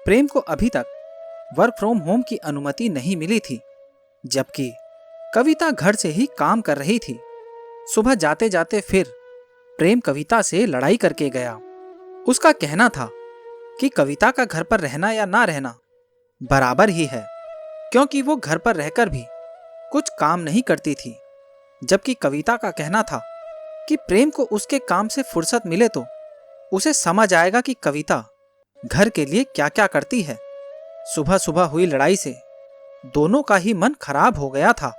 प्रेम को अभी तक वर्क फ्रॉम होम की अनुमति नहीं मिली थी, जबकि कविता घर से ही काम कर रही थी। सुबह जाते जाते फिर प्रेम कविता से लड़ाई करके गया। उसका कहना था कि कविता का घर पर रहना या ना रहना बराबर ही है, क्योंकि वो घर पर रहकर भी कुछ काम नहीं करती थी। जबकि कविता का कहना था कि प्रेम को उसके काम से फुर्सत मिले तो उसे समझ आएगा कि कविता घर के लिए क्या क्या करती है। सुबह सुबह हुई लड़ाई से दोनों का ही मन खराब हो गया था।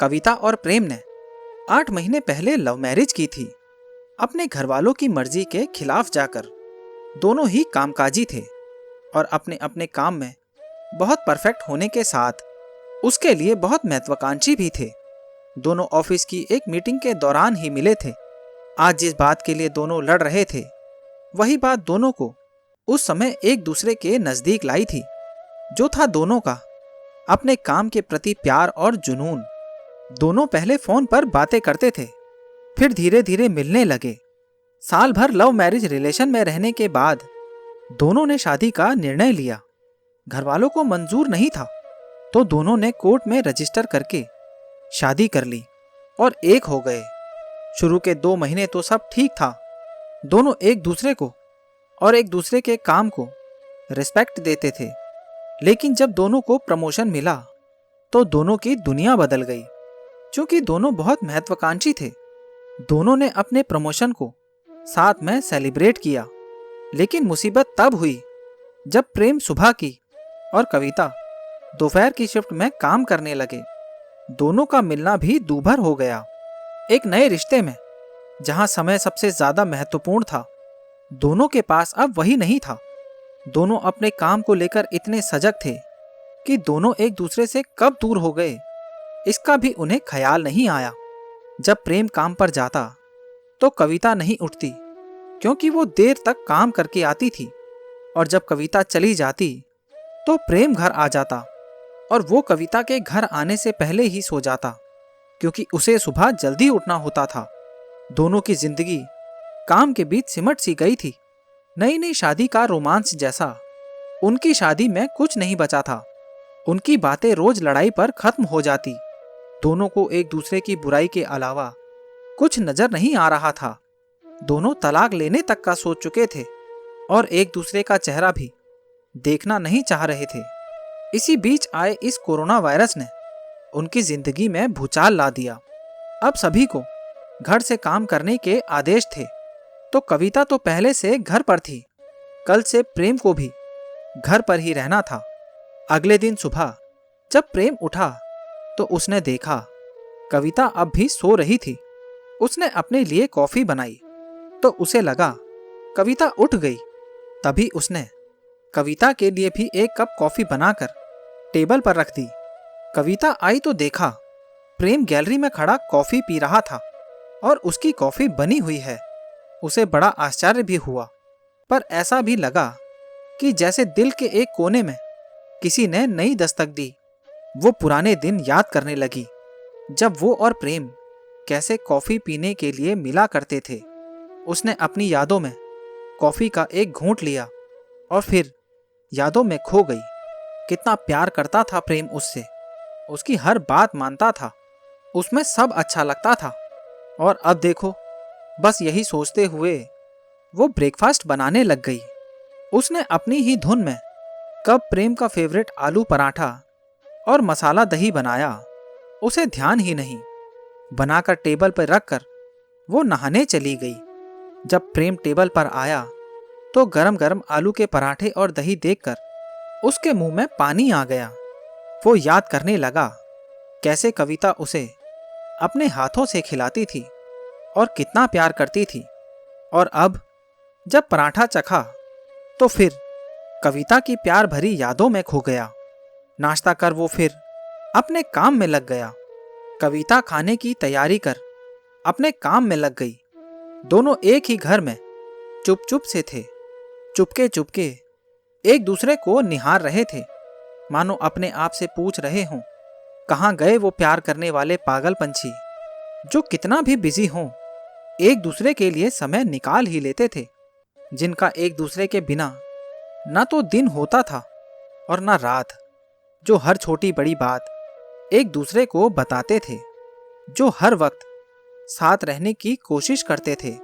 कविता और प्रेम ने 8 महीने पहले लव मैरिज की थी। अपने घर वालों की मर्जी के खिलाफ जाकर दोनों ही कामकाजी थे और अपने अपने काम में बहुत परफेक्ट होने के साथ उसके लिए बहुत महत्वाकांक्षी भी थे। दोनों ऑफिस की एक मीटिंग के दौरान ही मिले थे। आज जिस बात के लिए दोनों लड़ रहे थे, वही बात दोनों को उस समय एक दूसरे के नजदीक लाई थी, जो था दोनों का अपने काम के प्रति प्यार और जुनून। दोनों पहले फोन पर बातें करते थे, फिर धीरे धीरे मिलने लगे। साल भर लव मैरिज रिलेशन में रहने के बाद दोनों ने शादी का निर्णय लिया। घर वालों को मंजूर नहीं था, तो दोनों ने कोर्ट में रजिस्टर करके शादी कर ली और एक हो गए। शुरू के 2 महीने तो सब ठीक था। दोनों एक दूसरे को और एक दूसरे के काम को रिस्पेक्ट देते थे। लेकिन जब दोनों को प्रमोशन मिला तो दोनों की दुनिया बदल गई। क्योंकि दोनों बहुत महत्वाकांक्षी थे, दोनों ने अपने प्रमोशन को साथ में सेलिब्रेट किया। लेकिन मुसीबत तब हुई जब प्रेम सुबह की और कविता दोपहर की शिफ्ट में काम करने लगे। दोनों का मिलना भी दूभर हो गया। एक नए रिश्ते में जहां समय सबसे ज्यादा महत्वपूर्ण था, दोनों के पास अब वही नहीं था। दोनों अपने काम को लेकर इतने सजग थे कि दोनों एक दूसरे से कब दूर हो गए, इसका भी उन्हें ख्याल नहीं आया। जब प्रेम काम पर जाता तो कविता नहीं उठती, क्योंकि वो देर तक काम करके आती थी। और जब कविता चली जाती तो प्रेम घर आ जाता और वो कविता के घर आने से पहले ही सो जाता, क्योंकि उसे सुबह जल्दी उठना होता था। दोनों की जिंदगी काम के बीच सिमट सी गई थी। नई नई शादी का रोमांस जैसा उनकी शादी में कुछ नहीं बचा था। उनकी बातें रोज लड़ाई पर खत्म हो जाती। दोनों को एक दूसरे की बुराई के अलावा कुछ नजर नहीं आ रहा था। दोनों तलाक लेने तक का सोच चुके थे और एक दूसरे का चेहरा भी देखना नहीं चाह रहे थे। इसी बीच आए इस कोरोना वायरस ने उनकी जिंदगी में भूचाल ला दिया। अब सभी को घर से काम करने के आदेश थे, तो कविता तो पहले से घर पर थी। कल से प्रेम को भी घर पर ही रहना था। अगले दिन सुबह जब प्रेम उठा तो उसने देखा कविता अब भी सो रही थी। उसने अपने लिए कॉफी बनाई तो उसे लगा कविता उठ गई। तभी उसने कविता के लिए भी एक कप कॉफी बनाकर टेबल पर रख दी। कविता आई तो देखा प्रेम गैलरी में खड़ा कॉफी पी रहा था और उसकी कॉफी बनी हुई है। उसे बड़ा आश्चर्य भी हुआ, पर ऐसा भी लगा कि जैसे दिल के एक कोने में किसी ने नई दस्तक दी। वो पुराने दिन याद करने लगी, जब वो और प्रेम कैसे कॉफी पीने के लिए मिला करते थे। उसने अपनी यादों में कॉफी का एक घूंट लिया और फिर यादों में खो गई। कितना प्यार करता था प्रेम उससे, उसकी हर बात मानता था, उसमें सब अच्छा लगता था। और अब देखो, बस यही सोचते हुए वो ब्रेकफास्ट बनाने लग गई। उसने अपनी ही धुन में कब प्रेम का फेवरेट आलू पराठा और मसाला दही बनाया, उसे ध्यान ही नहीं। बनाकर टेबल पर रखकर वो नहाने चली गई। जब प्रेम टेबल पर आया तो गरम गरम आलू के पराठे और दही देखकर उसके मुंह में पानी आ गया। वो याद करने लगा कैसे कविता उसे अपने हाथों से खिलाती थी और कितना प्यार करती थी। और अब जब पराठा चखा तो फिर कविता की प्यार भरी यादों में खो गया। नाश्ता कर वो फिर अपने काम में लग गया। कविता खाने की तैयारी कर अपने काम में लग गई। दोनों एक ही घर में चुप चुप से थे। चुपके चुपके एक दूसरे को निहार रहे थे, मानो अपने आप से पूछ रहे हों, कहाँ गए वो प्यार करने वाले पागल पंछी जो कितना भी बिजी हों एक दूसरे के लिए समय निकाल ही लेते थे, जिनका एक दूसरे के बिना ना तो दिन होता था और ना रात, जो हर छोटी बड़ी बात एक दूसरे को बताते थे, जो हर वक्त साथ रहने की कोशिश करते थे,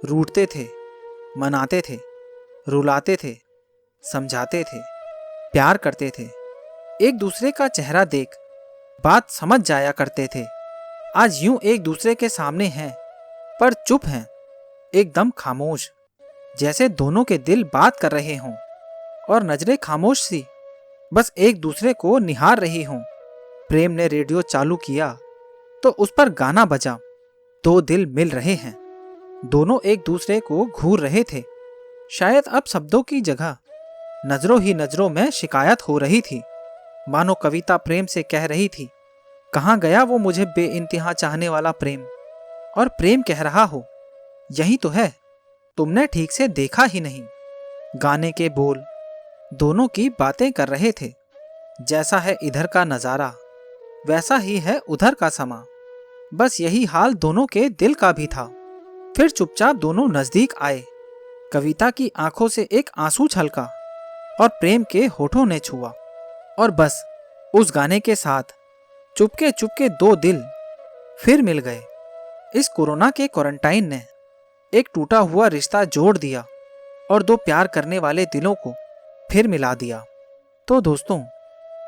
रूठते थे, मनाते थे, रुलाते थे, समझाते थे, प्यार करते थे, एक दूसरे का चेहरा देख बात समझ जाया करते थे। आज यूं एक दूसरे के सामने हैं पर चुप हैं, एकदम खामोश, जैसे दोनों के दिल बात कर रहे हों और नजरें खामोश सी बस एक दूसरे को निहार रही हों। प्रेम ने रेडियो चालू किया तो उस पर गाना बजा, दो दिल मिल रहे हैं, दोनों एक दूसरे को घूर रहे थे। शायद अब शब्दों की जगह नजरों ही नजरों में शिकायत हो रही थी। मानो कविता प्रेम से कह रही थी, कहाँ गया वो मुझे बेइंतहा चाहने वाला प्रेम। और प्रेम कह रहा हो, यही तो है, तुमने ठीक से देखा ही नहीं। गाने के बोल दोनों की बातें कर रहे थे, जैसा है इधर का नजारा वैसा ही है उधर का समा। बस यही हाल दोनों के दिल का भी था। फिर चुपचाप दोनों नजदीक आए। कविता की आंखों से एक आंसू छलका और प्रेम के होठों ने छुआ। और बस उस गाने के साथ चुपके चुपके दो दिल फिर मिल गए। इस कोरोना के क्वारंटाइन ने एक टूटा हुआ रिश्ता जोड़ दिया और दो प्यार करने वाले दिलों को फिर मिला दिया। तो दोस्तों,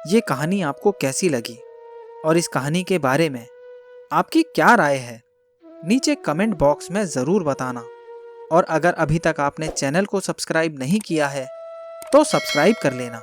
ये कहानी आपको कैसी लगी और इस कहानी के बारे में आपकी क्या राय है, नीचे कमेंट बॉक्स में ज़रूर बताना। और अगर अभी तक आपने चैनल को सब्सक्राइब नहीं किया है तो सब्सक्राइब कर लेना।